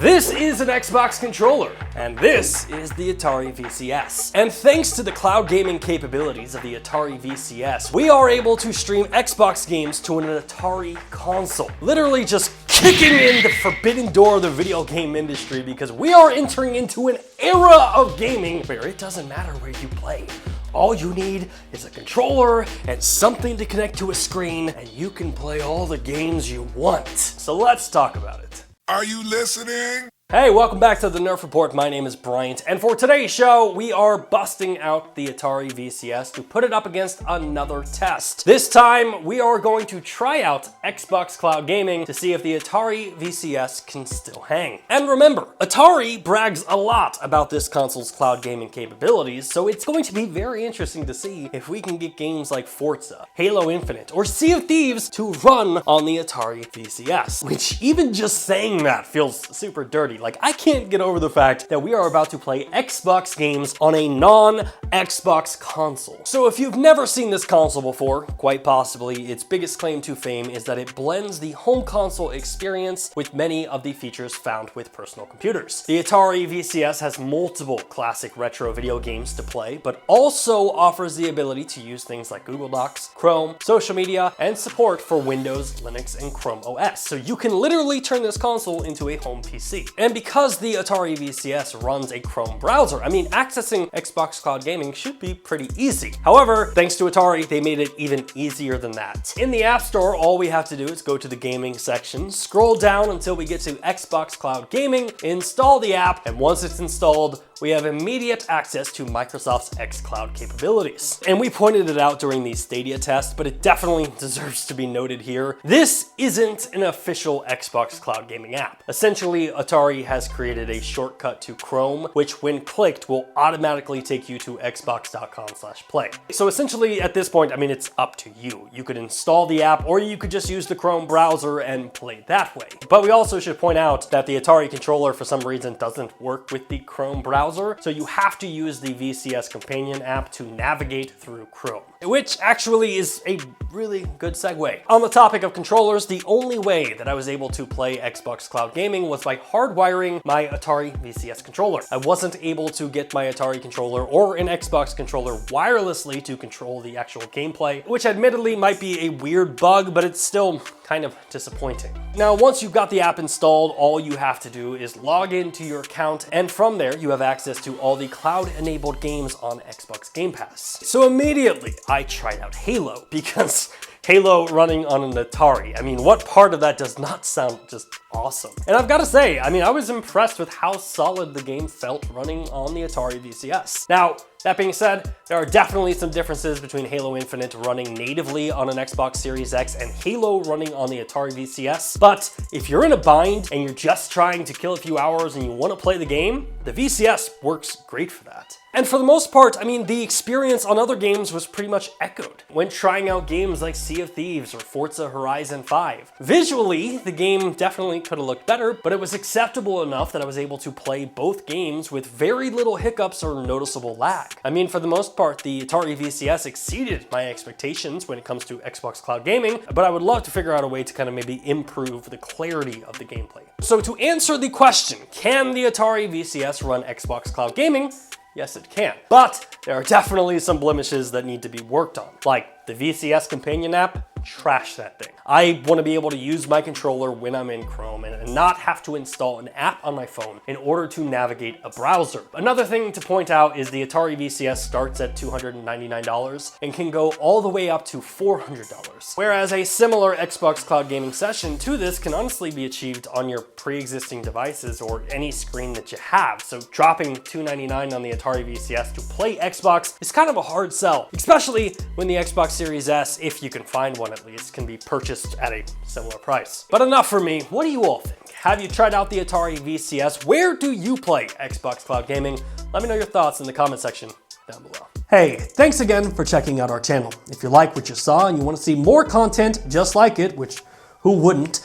This is an Xbox controller, and this is the Atari VCS. And thanks to the cloud gaming capabilities of the Atari VCS, we are able to stream Xbox games to an Atari console. Literally just kicking in the forbidden door of the video game industry, because we are entering into an era of gaming where it doesn't matter where you play. All you need is a controller and something to connect to a screen, and you can play all the games you want. So let's talk about it. Are you listening? Hey, welcome back to the Nerf Report. My name is Bryant, and for today's show, we are busting out the Atari VCS to put it up against another test. This time, we are going to try out Xbox Cloud Gaming to see if the Atari VCS can still hang. And remember, Atari brags a lot about this console's cloud gaming capabilities, so it's going to be very interesting to see if we can get games like Forza, Halo Infinite, or Sea of Thieves to run on the Atari VCS, which even just saying that feels super dirty. Like, I can't get over the fact that we are about to play Xbox games on a non-Xbox console. So if you've never seen this console before, quite possibly its biggest claim to fame is that it blends the home console experience with many of the features found with personal computers. The Atari VCS has multiple classic retro video games to play, but also offers the ability to use things like Google Docs, Chrome, social media, and support for Windows, Linux, and Chrome OS. So you can literally turn this console into a home PC. And because the Atari VCS runs a Chrome browser, I mean, accessing Xbox Cloud Gaming should be pretty easy. However, thanks to Atari, they made it even easier than that. In the App Store, all we have to do is go to the gaming section, scroll down until we get to Xbox Cloud Gaming, install the app, and once it's installed, we have immediate access to Microsoft's xCloud capabilities. And we pointed it out during the Stadia test, but it definitely deserves to be noted here. This isn't an official Xbox Cloud Gaming app. Essentially, Atari has created a shortcut to Chrome, which when clicked will automatically take you to xbox.com/play. So essentially at this point, I mean, it's up to you. You could install the app, or you could just use the Chrome browser and play that way. But we also should point out that the Atari controller for some reason doesn't work with the Chrome browser. So you have to use the VCS companion app to navigate through Chrome, which actually is a really good segue. On the topic of controllers, the only way that I was able to play Xbox Cloud Gaming was by hardwiring my Atari VCS controller. I wasn't able to get my Atari controller or an Xbox controller wirelessly to control the actual gameplay, which admittedly might be a weird bug, but it's still kind of disappointing. Now, once you've got the app installed, all you have to do is log into your account, and from there, you have access to all the cloud-enabled games on Xbox Game Pass. So immediately, I tried out Halo, because Halo running on an Atari. I mean, what part of that does not sound just awesome? And I've got to say, I mean, I was impressed with how solid the game felt running on the Atari VCS. Now, that being said, there are definitely some differences between Halo Infinite running natively on an Xbox Series X and Halo running on the Atari VCS. But if you're in a bind and you're just trying to kill a few hours and you want to play the game, the VCS works great for that. And for the most part, I mean, the experience on other games was pretty much echoed when trying out games like Sea of Thieves or Forza Horizon 5. Visually, the game definitely could have looked better, but it was acceptable enough that I was able to play both games with very little hiccups or noticeable lag. I mean, for the most part, the Atari VCS exceeded my expectations when it comes to Xbox Cloud Gaming, but I would love to figure out a way to kind of maybe improve the clarity of the gameplay. So to answer the question, can the Atari VCS run Xbox Cloud Gaming? Yes, it can. But there are definitely some blemishes that need to be worked on, like the VCS companion app. Trash that thing. I want to be able to use my controller when I'm in Chrome and not have to install an app on my phone in order to navigate a browser. Another thing to point out is the Atari VCS starts at $299 and can go all the way up to $400. Whereas a similar Xbox Cloud Gaming session to this can honestly be achieved on your pre-existing devices or any screen that you have. So dropping $299 on the Atari VCS to play Xbox is kind of a hard sell, especially when the Xbox Series S, if you can find one at least, can be purchased at a similar price. But enough for me. What do you all think? Have you tried out the Atari VCS? Where do you play Xbox Cloud Gaming? Let me know your thoughts in the comment section down below. Hey, thanks again for checking out our channel. If you like what you saw and you want to see more content just like it, which who wouldn't,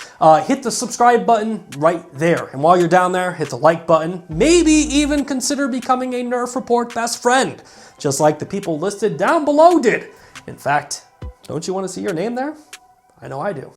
hit the subscribe button right there. And while you're down there, hit the like button. Maybe even consider becoming a Nerf Report best friend, just like the people listed down below did. In fact, don't you want to see your name there? I know I do.